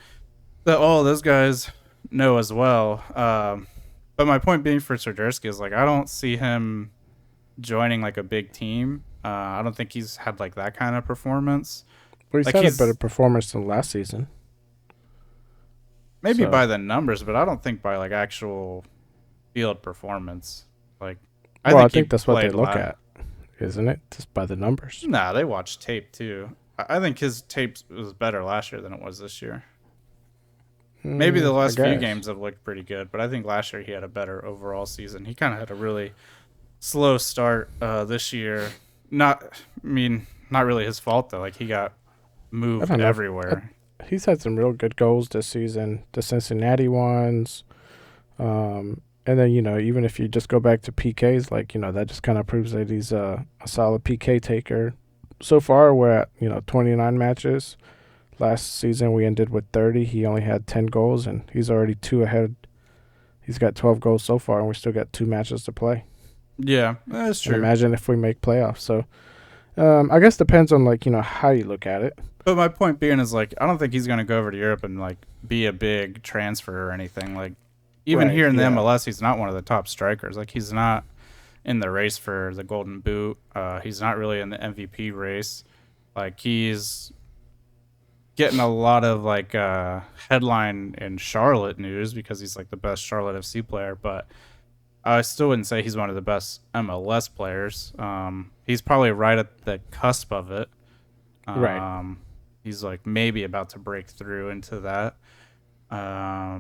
that all those guys know as well. But my point being for Soderski is like I don't see him joining like a big team. I don't think he's had like that kind of performance. Well, he's had a better performance than last season. Maybe by the numbers, but I don't think by like actual field performance. Like I think that's what they look at, isn't it? Just by the numbers. Nah, they watch tape too. I think his tape was better last year than it was this year. Maybe the last few games have looked pretty good, but I think last year he had a better overall season. He kind of had a really slow start this year. Not really his fault though. Like he got moved everywhere. He's had some real good goals this season. The Cincinnati ones, and then even if you just go back to PKs, like that just kind of proves that he's a solid PK taker. So far, we're at 29 matches. Last season we ended with 30. He only had 10 goals, and he's already 2 ahead. He's got 12 goals so far, and we still got 2 matches to play. Yeah, that's true. And imagine if we make playoffs. So, I guess depends on how you look at it. But my point being is like I don't think he's gonna go over to Europe and like be a big transfer or anything. Like even here in the MLS, he's not one of the top strikers. Like he's not in the race for the Golden Boot. He's not really in the MVP race. Like he's getting a lot of like headline in Charlotte news because he's like the best Charlotte FC player, but I still wouldn't say he's one of the best MLS players. He's probably right at the cusp of it. Right. He's like maybe about to break through into that. I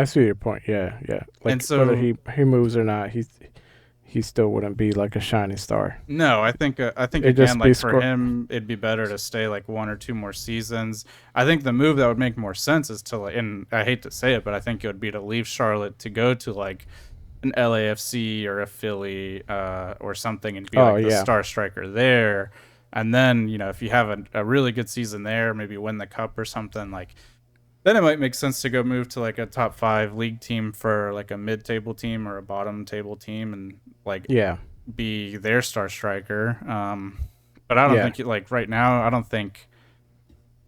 see your point. Yeah. Like and so, whether he moves or not, he still wouldn't be like a shining star. No, I think again, like for him, it'd be better to stay like 1 or 2 more seasons. I think the move that would make more sense is to, and I hate to say it, but I think it would be to leave Charlotte to go to like an LAFC or a Philly or something and be the star striker there. And then, if you have a really good season there, maybe win the cup or something, like then it might make sense to go move to like a top 5 league team for like a mid-table team or a bottom table team and like be their star striker. But I don't think like right now, I don't think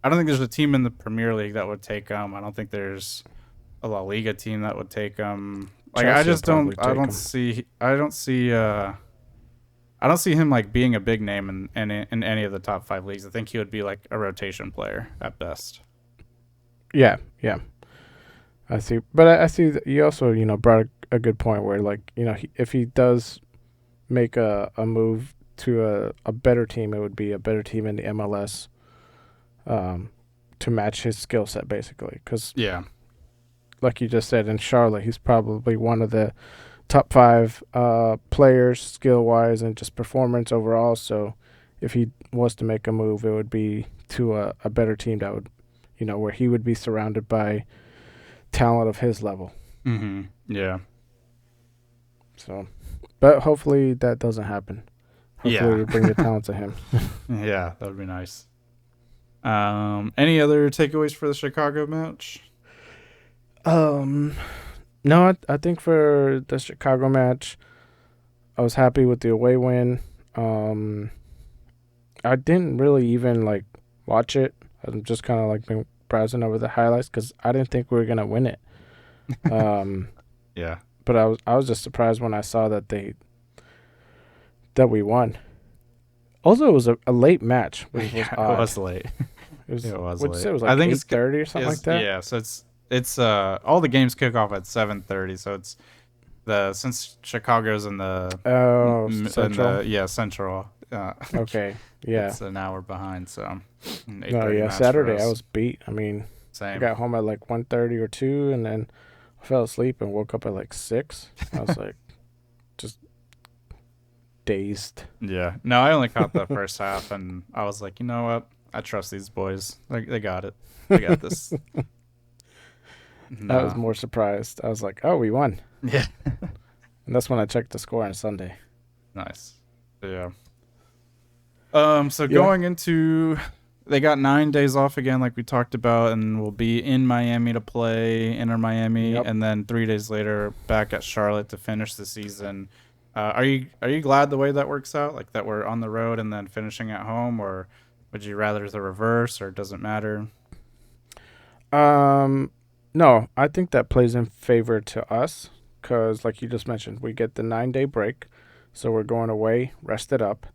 there's a team in the Premier League that would take him. I don't think there's a La Liga team that would take him. Like Chelsea I don't see him like being a big name in any of the top 5 leagues. I think he would be like a rotation player at best. Yeah. I see, but I see that you also brought a good point where like if he does make a move to a better team, it would be a better team in the MLS to match his skill set basically. Because like you just said, in Charlotte, he's probably one of the top 5 players skill wise and just performance overall. So if he was to make a move, it would be to a better team that would, where he would be surrounded by talent of his level. Mm-hmm. Yeah. So, but hopefully that doesn't happen. Hopefully we bring the talent to him. Yeah, that would be nice. Any other takeaways for the Chicago match? No, I think for the Chicago match, I was happy with the away win. I didn't really even watch it. I'm just kind of been browsing over the highlights because I didn't think we were gonna win it. Yeah. But I was just surprised when I saw that we won. Also, it was a late match, which was odd. It was late. It was late. Say it was I think it's 8:30 or something like that. Yeah, so it's all the games kick off at 7:30. So it's since Chicago's in the Central. Central. Okay, yeah. It's an hour behind, so. No, yeah. Saturday I was beat. I mean, same. I got home at 1:30 or 2, and then I fell asleep and woke up at 6. I was just dazed. Yeah. No, I only caught the first half, and I was like, you know what? I trust these boys. They got it. They got this. I was more surprised. I was like, oh, we won. Yeah. And that's when I checked the score on Sunday. Nice. Yeah. So going into, they got 9 days off again, like we talked about, and we'll be in Miami to play Inter Miami, and then 3 days later back at Charlotte to finish the season. Are you glad the way that works out, like that we're on the road and then finishing at home, or would you rather the reverse, or does it matter? No, I think that plays in favor to us because, like you just mentioned, we get the 9-day break, so we're going away, rested up.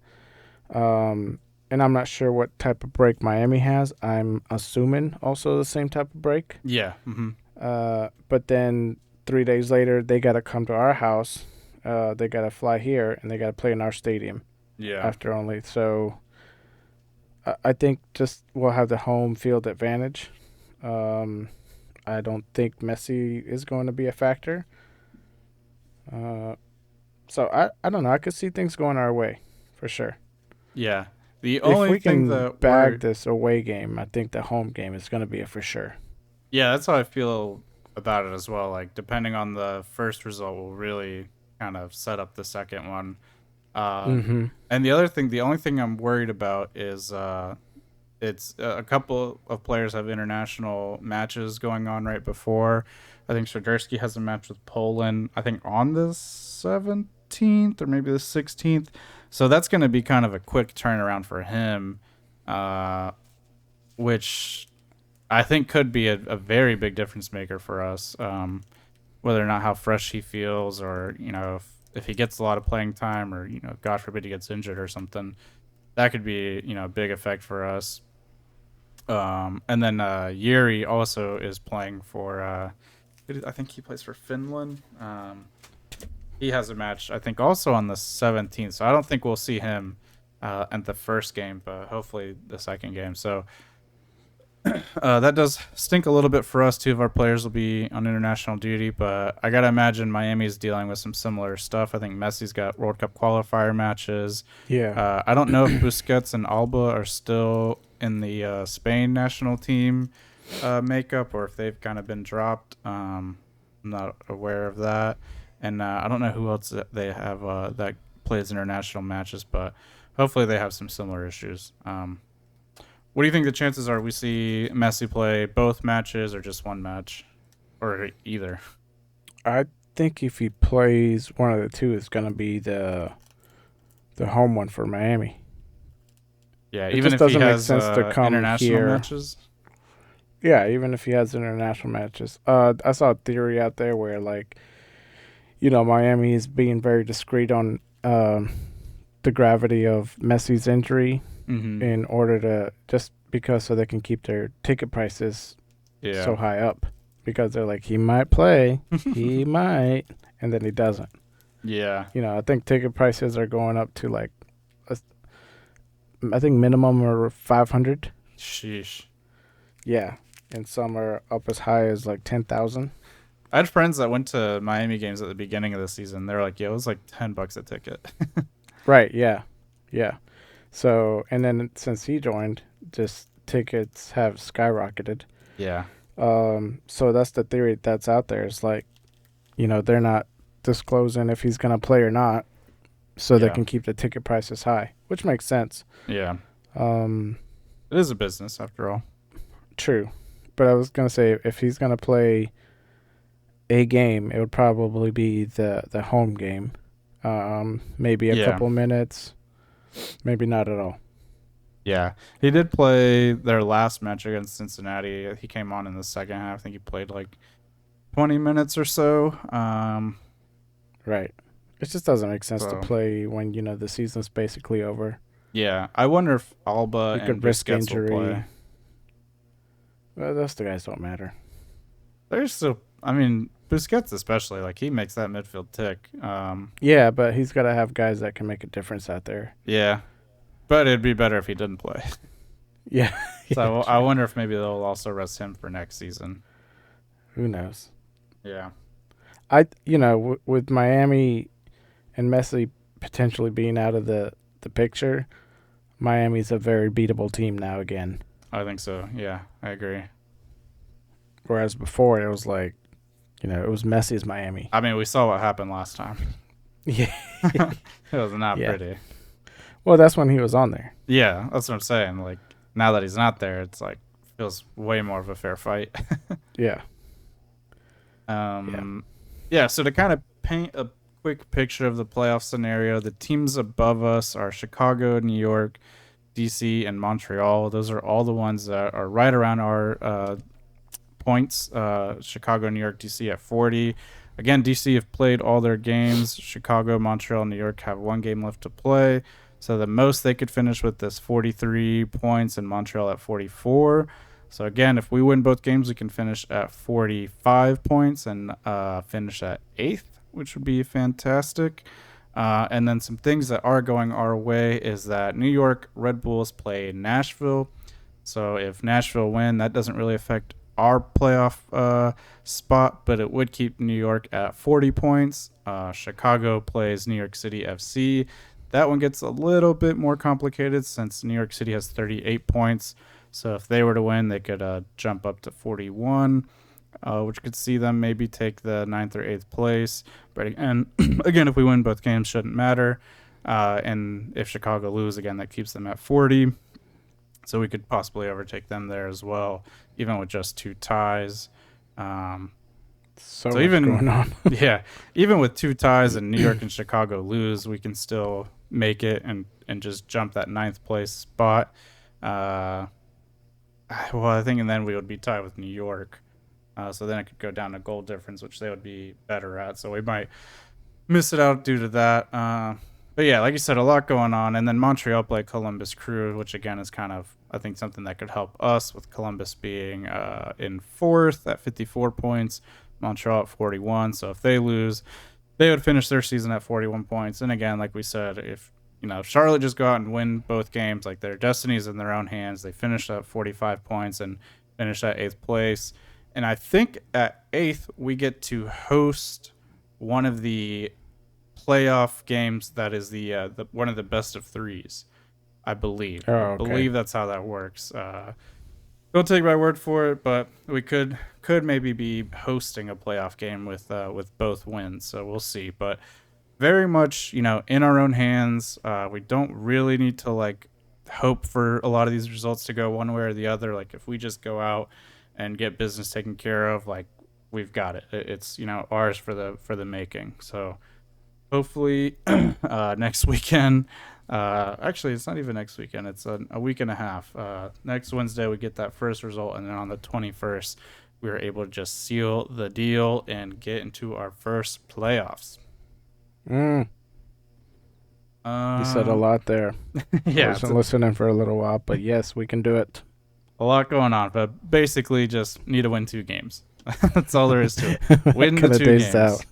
And I'm not sure what type of break Miami has. I'm assuming also the same type of break. Yeah. Mm-hmm. But then 3 days later, they got to come to our house. They got to fly here, and they got to play in our stadium. Yeah. After only. So I think just we'll have the home field advantage. I don't think Messi is going to be a factor. So I don't know. I could see things going our way for sure. Yeah. The only if we thing can that bag this away game, I think the home game is going to be a for sure. Yeah, that's how I feel about it as well. Like, depending on the first result, will really kind of set up the second one. And the only thing I'm worried about is it's a couple of players have international matches going on right before. I think Swiderski has a match with Poland, I think on the 17th or maybe the 16th. So that's going to be kind of a quick turnaround for him, which I think could be a very big difference maker for us, whether or not how fresh he feels, or if he gets a lot of playing time, or God forbid he gets injured or something, that could be a big effect for us. And then Yuri also is playing for I think he plays for Finland. He has a match, I think, also on the 17th. So I don't think we'll see him at the first game, but hopefully the second game. So that does stink a little bit for us. 2 of our players will be on international duty, but I got to imagine Miami's dealing with some similar stuff. I think Messi's got World Cup qualifier matches. Yeah. I don't know if Busquets and Alba are still in the Spain national team makeup, or if they've kind of been dropped. I'm not aware of that. And I don't know who else they have that plays international matches, but hopefully they have some similar issues. What do you think the chances are we see Messi play both matches, or just one match, or either? I think if he plays one of the two, it's going to be the home one for Miami. Yeah, it even just if doesn't he make has sense to come international here. matches. Yeah, even if he has international matches. I saw a theory out there where, Miami is being very discreet on the gravity of Messi's injury in order to so they can keep their ticket prices so high up, because they're like, he might play, he might, and then he doesn't. Yeah. I think ticket prices are going up to I think minimum are 500. Sheesh. Yeah, and some are up as high as 10,000. I had friends that went to Miami games at the beginning of the season. They were like, "Yo, it was $10 a ticket." Right. Yeah. Yeah. So, and then since he joined, just tickets have skyrocketed. Yeah. So that's the theory that's out there. It's like, they're not disclosing if he's going to play or not, so they Yeah. can keep the ticket prices high, which makes sense. Yeah. Um, It is a business after all. True. But I was going to say, if he's going to play a game, it would probably be the home game. Maybe a Yeah. couple minutes, maybe not at all. Yeah. He did play their last match against Cincinnati. He came on in the second half. I think he played like 20 minutes or so. Right. It just doesn't make sense to So- play when, the season's basically over. Yeah. I wonder if Alba You and could risk Busquets will injury. play. Well, those two guys don't matter. They're still, I mean, Busquets especially, like he makes that midfield tick. Yeah, but he's got to have guys that can make a difference out there. Yeah. But it'd be better if he didn't play. Yeah. So I wonder if maybe they'll also rest him for next season. Who knows? Yeah. With Miami and Messi potentially being out of the picture, Miami's a very beatable team now again. I think so. Yeah, I agree. Whereas before it was like, it was Messi's Miami. I mean, we saw what happened last time. Yeah. It was not Yeah. pretty. Well, that's when he was on there. Yeah, that's what I'm saying. Like, now that he's not there, it's like, feels way more of a fair fight. Yeah. Yeah, so to kind of paint a quick picture of the playoff scenario, the teams above us are Chicago, New York, DC, and Montreal. Those are all the ones that are right around our points. Chicago, New York, DC at 40. Again, DC have played all their games. Chicago, Montreal, New York have one game left to play. So the most they could finish with is 43 points, and Montreal at 44. So again, if we win both games, we can finish at 45 points and finish at 8th, which would be fantastic. And then some things that are going our way is that New York Red Bulls play Nashville. So if Nashville win, that doesn't really affect our playoff spot, but it would keep New York at 40 points. Chicago plays New York City FC. That one gets a little bit more complicated since New York City has 38 points. So if they were to win, they could jump up to 41, which could see them maybe take the 9th or 8th place. But again, if we win both games, shouldn't matter. And if Chicago lose, again, that keeps them at 40. So we could possibly overtake them there as well, even with just 2 ties. So So much even- going on. Yeah, even with 2 ties and New York and Chicago lose, we can still make it and just jump that 9th place spot. Well, I think, and then we would be tied with New York. So then it could go down to goal difference, which they would be better at. So we might miss it out due to that. But yeah, like you said, a lot going on. And then Montreal play Columbus Crew, which again is kind of, I think, something that could help us with Columbus being in 4th at 54 points, Montreal at 41. So if they lose, they would finish their season at 41 points. And again, like we said, if Charlotte just go out and win both games, like their destiny is in their own hands. They finish at 45 points and finish at 8th place. And I think at 8th, we get to host one of the playoff games that is the one of the best of 3s, I believe. Oh, I okay. believe that's how that works. Don't take my word for it, but we could maybe be hosting a playoff game with both wins. So we'll see. But very much, in our own hands. We don't really need to hope for a lot of these results to go one way or the other. Like if we just go out and get business taken care of, we've got it. It's ours for the making. So hopefully next weekend. Actually, it's not even next weekend. It's a week and a half. Next Wednesday, we get that first result, and then on the 21st, we were able to just seal the deal and get into our first playoffs. You said a lot there. Yeah, I wasn't listening for a little while, but yes, we can do it. a lot going on, but basically just need to win 2 games. That's all there is to it. Win the Kinda 2 dazed games. out.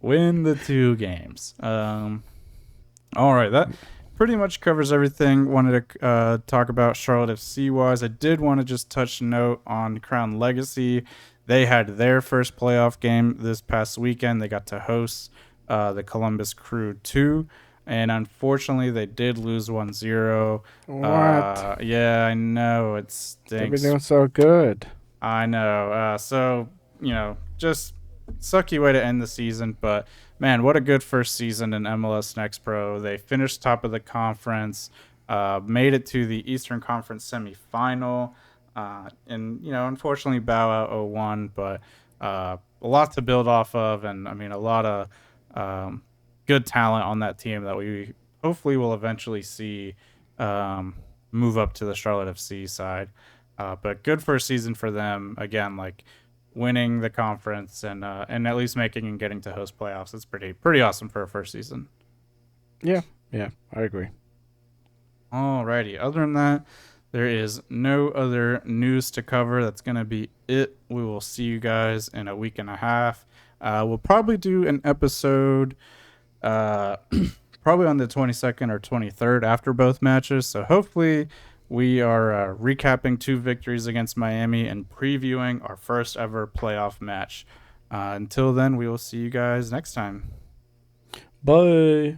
Win the 2 games. All right, that pretty much covers everything. Wanted to talk about Charlotte FC wise. I did want to just touch a note on Crown Legacy. They had their first playoff game this past weekend. They got to host the Columbus Crew 2. and unfortunately they did lose 1-0. What? Yeah, I know it They've been stinks. doing so good. I know. So, just sucky way to end the season. But, man, what a good first season in MLS Next Pro. They finished top of the conference, made it to the Eastern Conference semifinal, and, unfortunately bow out 0-1. But a lot to build off of. And, I mean, a lot of good talent on that team that we hopefully will eventually see move up to the Charlotte FC side. But good first season for them. Again, like winning the conference and at least making and getting to host playoffs. It's pretty awesome for a first season. Yeah, I agree. Alrighty. Other than that, there is no other news to cover. That's gonna be it. We will see you guys in a week and a half. We'll probably do an episode probably on the 22nd or 23rd after both matches. So hopefully we are recapping 2 victories against Miami and previewing our first ever playoff match. Until then, we will see you guys next time. Bye.